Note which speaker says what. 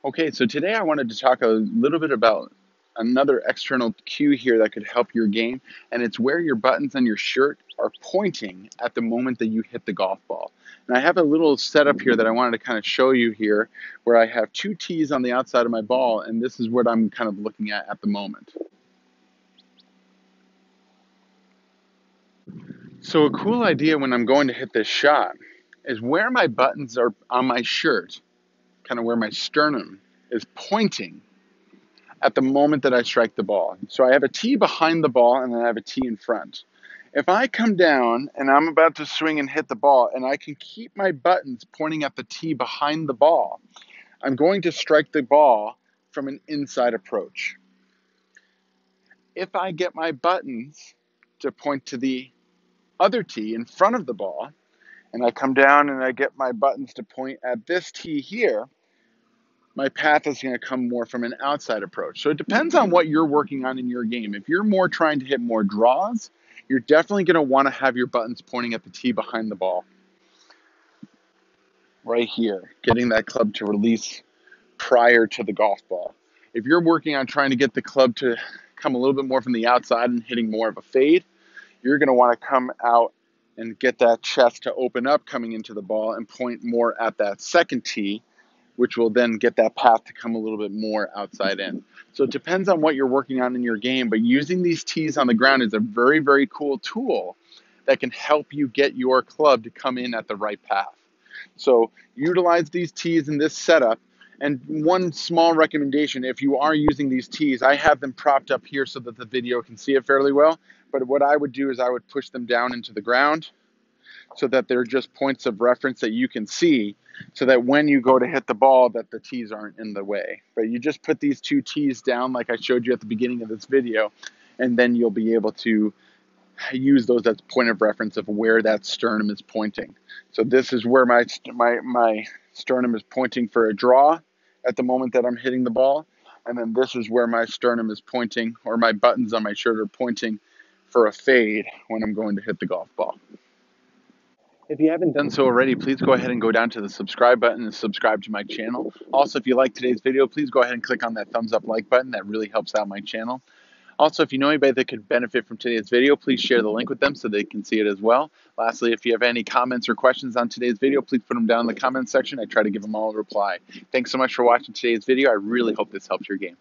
Speaker 1: Okay, so today I wanted to talk a little bit about another external cue here that could help your game, and it's where your buttons on your shirt are pointing at the moment that you hit the golf ball. And I have a little setup here that I wanted to kind of show you here, where I have two T's on the outside of my ball, and this is what I'm kind of looking at the moment. So a cool idea when I'm going to hit this shot is where my buttons are on my shirt, kind of where my sternum is pointing at the moment that I strike the ball. So I have a tee behind the ball and then I have a tee in front. If I come down and I'm about to swing and hit the ball and I can keep my buttons pointing at the tee behind the ball, I'm going to strike the ball from an inside approach. If I get my buttons to point to the other tee in front of the ball and I come down and I get my buttons to point at this tee here, my path is going to come more from an outside approach. So it depends on what you're working on in your game. If you're more trying to hit more draws, you're definitely going to want to have your buttons pointing at the tee behind the ball. Right here, getting that club to release prior to the golf ball. If you're working on trying to get the club to come a little bit more from the outside and hitting more of a fade, you're going to want to come out and get that chest to open up coming into the ball and point more at that second tee, which will then get that path to come a little bit more outside in. So it depends on what you're working on in your game, but using these tees on the ground is a very, very cool tool that can help you get your club to come in at the right path. So utilize these tees in this setup. And one small recommendation, if you are using these tees, I have them propped up here so that the video can see it fairly well. But what I would do is I would push them down into the ground so that they're just points of reference that you can see, so that when you go to hit the ball that the tees aren't in the way. But you just put these two tees down like I showed you at the beginning of this video, and then you'll be able to use those as point of reference of where that sternum is pointing. So this is where my sternum is pointing for a draw at the moment that I'm hitting the ball, and then this is where my sternum is pointing, or my buttons on my shirt are pointing for a fade when I'm going to hit the golf ball. If you haven't done so already, please go ahead and go down to the subscribe button and subscribe to my channel. Also, if you like today's video, please go ahead and click on that thumbs up like button. That really helps out my channel. Also, if you know anybody that could benefit from today's video, please share the link with them so they can see it as well. Lastly, if you have any comments or questions on today's video, please put them down in the comments section. I try to give them all a reply. Thanks so much for watching today's video. I really hope this helps your game.